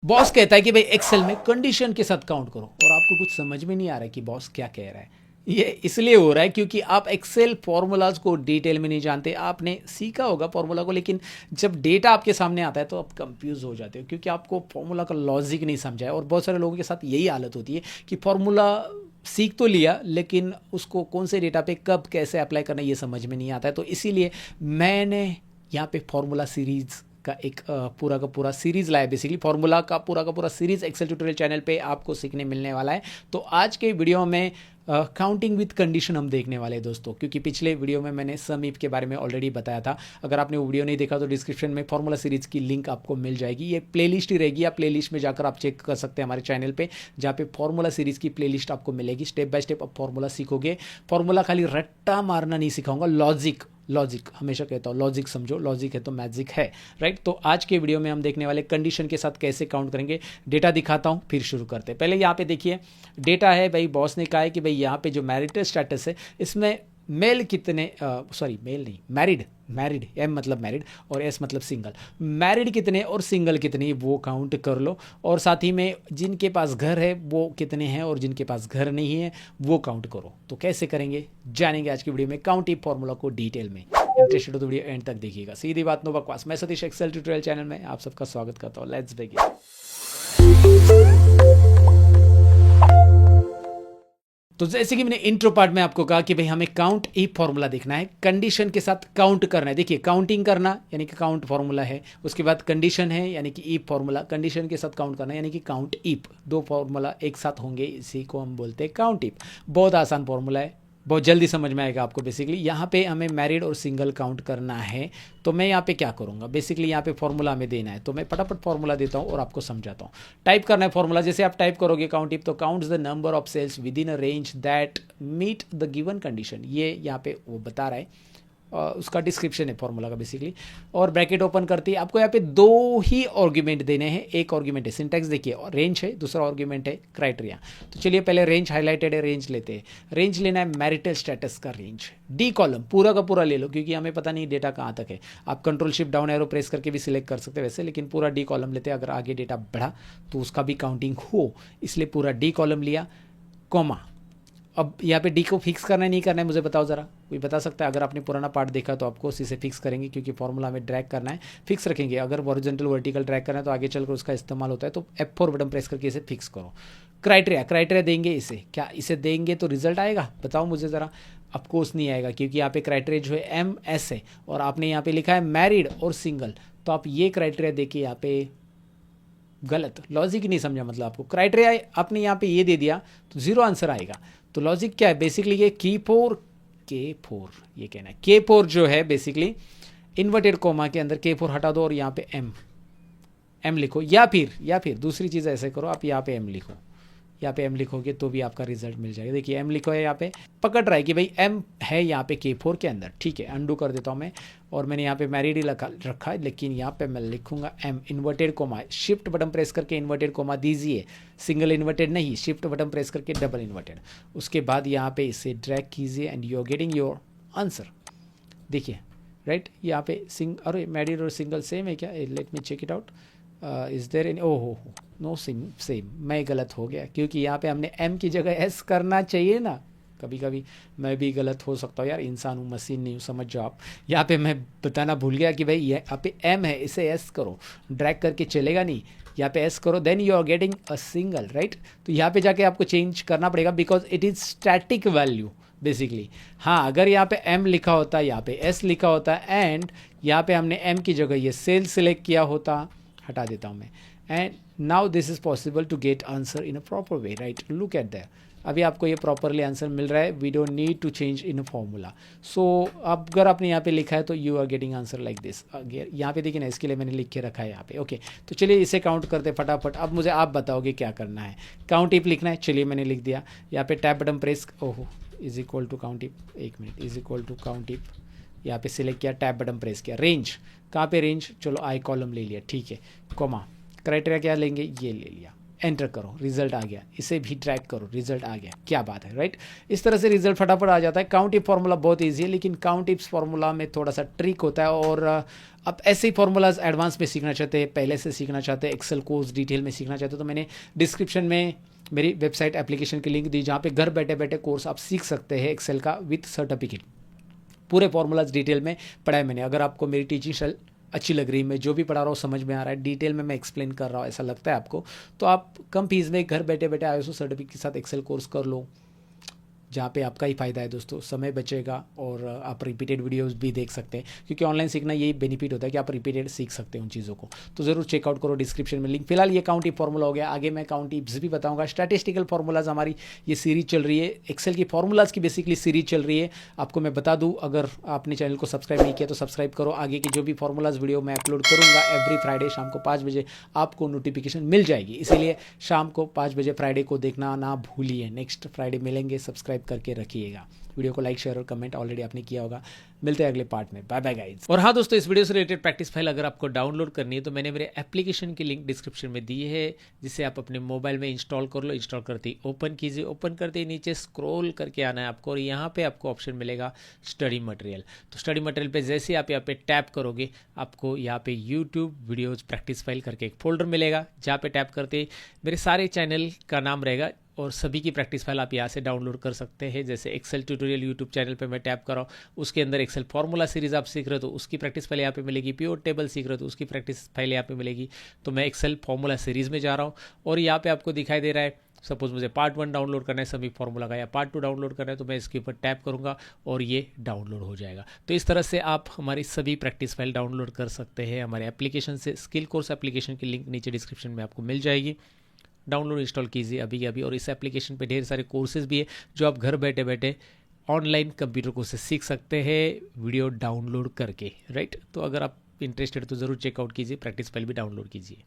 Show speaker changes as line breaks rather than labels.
Boss कहता है कि भाई एक्सेल में कंडीशन के साथ काउंट करो और आपको कुछ समझ में नहीं आ रहा है कि बॉस क्या कह रहा है। ये इसलिए हो रहा है क्योंकि आप एक्सेल फॉर्मूलाज को डिटेल में नहीं जानते। आपने सीखा होगा फॉर्मूला को, लेकिन जब डेटा आपके सामने आता है तो आप कंफ्यूज हो जाते हो क्योंकि आपको फॉर्मूला का लॉजिक नहीं समझा है। और बहुत सारे लोगों के साथ यही हालत होती है कि फॉर्मूला सीख तो लिया लेकिन उसको कौन से डेटा पे कब कैसे अप्लाई करना ये समझ में नहीं आता है। तो इसीलिए मैंने यहाँ पे फॉर्मूला सीरीज़ का एक पूरा का पूरा सीरीज़ लाया। बेसिकली फार्मूला का पूरा सीरीज़ एक्सेल ट्यूटोरियल चैनल पे आपको सीखने मिलने वाला है। तो आज के वीडियो में काउंटिंग विद कंडीशन हम देखने वाले हैं दोस्तों, क्योंकि पिछले वीडियो में मैंने सम इफ के बारे में ऑलरेडी बताया था। अगर आपने वो वीडियो नहीं देखा तो डिस्क्रिप्शन में फार्मूला सीरीज़ की लिंक आपको मिल जाएगी। ये प्लेलिस्ट ही रहेगी, आप प्लेलिस्ट में जाकर आप चेक कर सकते हैं हमारे चैनल पे, जहाँ पे फार्मूला सीरीज़ की प्लेलिस्ट आपको मिलेगी। स्टेप बाय स्टेप आप फार्मूला सीखोगे। फार्मूला खाली रट्टा मारना नहीं सिखाऊंगा, लॉजिक हमेशा कहता हूँ, लॉजिक समझो, लॉजिक है तो मैजिक है, राइट। तो आज के वीडियो में हम देखने वाले कंडीशन के साथ कैसे काउंट करेंगे। डेटा दिखाता हूँ फिर शुरू करते हैं। पहले यहाँ पे देखिए डेटा है भाई, बॉस ने कहा है कि भाई यहाँ पे जो मैरिटल स्टेटस है इसमें मेल कितने, सॉरी मेल नहीं, मैरिड, एम मतलब मैरिड और एस मतलब सिंगल। मैरिड कितने और सिंगल कितने वो काउंट कर लो, और साथ ही में जिनके पास घर है वो कितने हैं और जिनके पास घर नहीं है वो काउंट करो। तो कैसे करेंगे जानेंगे आज की वीडियो में काउंटिंग फॉर्मूला को डिटेल में। इंटरेस्टेड हो तो वीडियो एंड तक देखिएगा। सीधी बात नो बकवास। मैं सतीश एक्सेल ट्यूटोरियल चैनल में आप सबका स्वागत करता हूँ। Let's begin. तो जैसे कि मैंने इंट्रो पार्ट में आपको कहा कि भाई हमें काउंट इफ फॉर्मूला देखना है, कंडीशन के साथ काउंट करना है। देखिए काउंटिंग करना यानी कि काउंट फॉर्मूला है, उसके बाद कंडीशन है यानी कि इफ फॉर्मूला, कंडीशन के साथ काउंट करना यानी कि काउंट इफ। दो फॉर्मूला एक साथ होंगे, इसी को हम बोलते हैं काउंट इफ। बहुत आसान फॉर्मूला है, बहुत जल्दी समझ में आएगा आपको। बेसिकली यहाँ पे हमें मैरिड और सिंगल काउंट करना है। तो मैं यहाँ पे क्या करूँगा, बेसिकली यहाँ पे फॉर्मूला हमें देना है, तो मैं फटाफट फॉर्मूला देता हूँ और आपको समझाता हूँ। टाइप करना है फॉर्मूला। जैसे आप टाइप करोगे काउंट इफ, तो counts the number of cells within a range that meet the given condition. ये यहाँ पे वो बता रहा है, उसका डिस्क्रिप्शन है फॉर्मूला का बेसिकली। और ब्रैकेट ओपन करती है। आपको यहाँ पे दो ही आर्ग्यूमेंट देने हैं। एक आर्ग्यूमेंट है सिंटैक्स, देखिए, और रेंज है, दूसरा आर्ग्यूमेंट है क्राइटेरिया। तो चलिए पहले रेंज हाईलाइटेड है, रेंज लेते हैं। रेंज लेना है मैरिटल स्टेटस का रेंज, डी कॉलम पूरा का पूरा ले लो क्योंकि हमें पता नहीं डेटा कहाँ तक है। आप control shift down arrow press करके भी सिलेक्ट कर सकते हैं वैसे, लेकिन पूरा डी कॉलम लेते हैं। अगर आगे डेटा बढ़ा तो उसका भी काउंटिंग हो, इसलिए पूरा डी कॉलम लिया, कॉमा। अब यहाँ पे डी को फिक्स करना है नहीं करना है मुझे बताओ ज़रा, कोई बता सकता है? अगर आपने पुराना पार्ट देखा तो आपको इसे फिक्स करेंगे क्योंकि फॉर्मूला में ड्रैग करना है, फिक्स रखेंगे। अगर हॉरिजॉन्टल वर्टिकल ड्रैग करना है तो आगे चलकर उसका इस्तेमाल होता है, तो F4 बटन प्रेस करके इसे फिक्स करो। क्राइटेरिया देंगे इसे, क्या इसे देंगे तो रिजल्ट आएगा? बताओ मुझे ज़रा। ऑफकोर्स नहीं आएगा क्योंकि यहाँ पे क्राइटेरिया जो है MS है और आपने यहाँ पे लिखा है मैरिड और सिंगल। तो आप ये क्राइटेरिया देखिए यहाँ पे गलत, लॉजिक नहीं समझा। मतलब आपको क्राइटेरिया आपने यहाँ पे ये दे दिया तो जीरो आंसर आएगा। तो लॉजिक क्या है बेसिकली, ये K4 ये कहना है। K4 जो है बेसिकली इन्वर्टेड कोमा के अंदर K4 हटा दो और यहाँ पे M लिखो, या फिर दूसरी चीज़ ऐसे करो, आप यहाँ पे M लिखो। यहाँ पे M लिखोगे तो भी आपका रिजल्ट मिल जाएगा। देखिए M लिखो है, यहाँ पे पकड़ रहा है कि भाई M है यहाँ पे K4 के अंदर। ठीक है, अंडू कर देता हूँ मैं, और मैंने यहाँ पे मैरिड ही रखा है, लेकिन यहाँ पे मैं लिखूंगा M inverted comma. Shift button press करके इन्वर्टेड कोमा दीजिए, सिंगल इन्वर्टेड नहीं, शिफ्ट बटन प्रेस करके डबल इन्वर्टेड। उसके बाद यहाँ पे इसे ड्रैग कीजिए and you are getting your answer. देखिए राइट, यहाँ पे अरे मैरिड और सिंगल सेम है क्या? Let me check it out. Is there any, ओहो नो, सेम। मैं गलत हो गया क्योंकि यहाँ पे हमने M की जगह S करना चाहिए ना। कभी कभी मैं भी गलत हो सकता हूँ यार, इंसान हूँ, मशीन नहीं हूँ, समझ जाओ आप। यहाँ पे मैं बताना भूल गया कि भाई यहाँ पे M है, इसे S करो, ड्रैग करके चलेगा नहीं, यहाँ पे S करो, then you are getting a single, right. तो यहाँ पे जाके आपको चेंज करना पड़ेगा because it is static value basically. हाँ, अगर यहाँ पे M लिखा होता, यहाँ पे S लिखा होता एंड यहाँ पे हमने M की जगह ये सेल सिलेक्ट किया होता, हटा देता हूँ मैं, and now this is possible to get answer in a proper way, right. Look at that, अभी आपको ये प्रॉपरली आंसर मिल रहा है। We don't need to change in a formula. So अब अगर आपने यहाँ पे लिखा है तो you are getting answer like this. यहाँ पे देखिए ना, इसके लिए मैंने लिख के रखा है यहाँ पे। ओके, तो चलिए इसे काउंट करते फटाफट। अब मुझे आप बताओगे क्या करना है। काउंट इफ लिखना है, चलिए मैंने लिख दिया। यहाँ पे टैब बटन प्रेस, ओहो, is equal to count if, एक मिनट, is equal to count if, यहाँ पे सिलेक्ट किया, टैब बटन प्रेस किया। रेंज कहाँ पे, रेंज चलो आई कॉलम ले लिया, ठीक है, कोमा। क्राइटेरिया क्या लेंगे, ये ले लिया, एंटर करो, रिजल्ट आ गया, इसे भी ड्रैग करो, रिजल्ट आ गया, क्या बात है, राइट। इस तरह से रिजल्ट फटाफट आ जाता है। काउंट इफ फार्मूला बहुत ईजी है, लेकिन काउंट इफ फार्मूला में थोड़ा सा ट्रिक होता है। और आप ऐसे ही फार्मूलाज एडवांस में सीखना चाहते हैं, पहले से सीखना चाहते हैं, एक्सेल कोर्स डिटेल में सीखना चाहते हो, तो मैंने डिस्क्रिप्शन में मेरी वेबसाइट एप्लीकेशन की लिंक दी, जहाँ पे घर बैठे बैठे कोर्स आप सीख सकते हैं एक्सेल का विथ सर्टिफिकेट। पूरे फार्मूलाज डिटेल में पढ़ा है मैंने। अगर आपको मेरी टीचिंग स्टाइल अच्छी लग रही है, मैं जो भी पढ़ा रहा हूँ समझ में आ रहा है, डिटेल में मैं एक्सप्लेन कर रहा हूँ, ऐसा लगता है आपको, तो आप कम फीस में घर बैठे बैठे ISO सर्टिफिकेट के साथ एक्सेल कोर्स कर लो, जहाँ पे आपका ही फ़ायदा है दोस्तों, समय बचेगा और आप रिपीटेड वीडियोस भी देख सकते हैं, क्योंकि ऑनलाइन सीखना यही बेनिफिट होता है कि आप रिपीटेड सीख सकते हैं उन चीज़ों को। तो ज़रूर चेकआउट करो, डिस्क्रिप्शन में लिंक। फिलहाल ये काउंट इफ फार्मूला हो गया, आगे मैं काउंट इफ्स भी बताऊंगा। स्टैटिस्टिकल फार्मूलाज हमारी ये सीरीज चल रही है, एक्सेल की फार्मूलाज की बेसिकली सीरीज चल रही है। आपको मैं बता दूँ, अगर आपने चैनल को सब्सक्राइब नहीं किया तो सब्सक्राइब करो। आगे की जो भी फार्मूलाज वीडियो मैं अपलोड करूँगा एवरी फ्राइडे शाम को 5 बजे आपको नोटिफिकेशन मिल जाएगी, इसीलिए शाम को 5 बजे फ्राइडे को देखना ना भूलिए। नेक्स्ट फ्राइडे मिलेंगे, सब्सक्राइब करके रखिएगा। वीडियो को लाइक शेयर और कमेंट ऑलरेडी आपने किया होगा। मिलते हैं अगले पार्ट में, बाय बाय गाइस। और हाँ दोस्तों, इस वीडियो से रिलेटेड प्रैक्टिस फाइल अगर आपको डाउनलोड करनी है तो मैंने मेरे एप्लीकेशन की लिंक डिस्क्रिप्शन में दी है, जिसे आप अपने मोबाइल में इंस्टॉल कर लो। इंस्टॉल करते ही ओपन कीजिए, ओपन करते ही नीचे स्क्रॉल करके आना है आपको, और यहाँ पे आपको ऑप्शन मिलेगा स्टडी मटेरियल। तो स्टडी मटेरियल पे जैसे ही आप यहाँ पे टैप करोगे, आपको यहाँ पे यूट्यूब वीडियोज प्रैक्टिस फाइल करके एक फोल्डर मिलेगा, जहाँ पे टैप करते ही मेरे सारे चैनल का नाम रहेगा और सभी की प्रैक्टिस फाइल आप यहाँ से डाउनलोड कर सकते हैं। जैसे एक्सेल ट्यूटोरियल यूट्यूब चैनल पे मैं टैप कर रहा हूँ, उसके अंदर एक्सेल फार्मूला सीरीज आप सीख रहे हो तो उसकी प्रैक्टिस फाइल यहाँ पे मिलेगी। प्योर टेबल सीख रहे हो तो उसकी प्रैक्टिस फाइल यहाँ पे मिलेगी। तो मैं एक्सेल फार्मूला सीरीज में जा रहा हूँ और यहाँ पे आपको दिखाई दे रहा है, सपोज मुझे पार्ट 1 डाउनलोड करना है सभी फार्मूला का, या पार्ट 2 डाउनलोड करना है, तो मैं इसके ऊपर टैप करूँगा और ये डाउनलोड हो जाएगा। तो इस तरह से आप हमारी सभी प्रैक्टिस फाइल डाउनलोड कर सकते हैं हमारे एप्लीकेशन से। स्किल कोर्स एप्लीकेशन की लिंक नीचे डिस्क्रिप्शन में आपको मिल जाएगी। डाउनलोड इंस्टॉल कीजिए अभी के अभी। और इस एप्लीकेशन पे ढेर सारे कोर्सेज भी है जो आप घर बैठे बैठे ऑनलाइन कंप्यूटर कोर्सेज सीख सकते हैं वीडियो डाउनलोड करके, राइट। तो अगर आप इंटरेस्टेड तो ज़रूर चेकआउट कीजिए, प्रैक्टिस फाइल भी डाउनलोड कीजिए।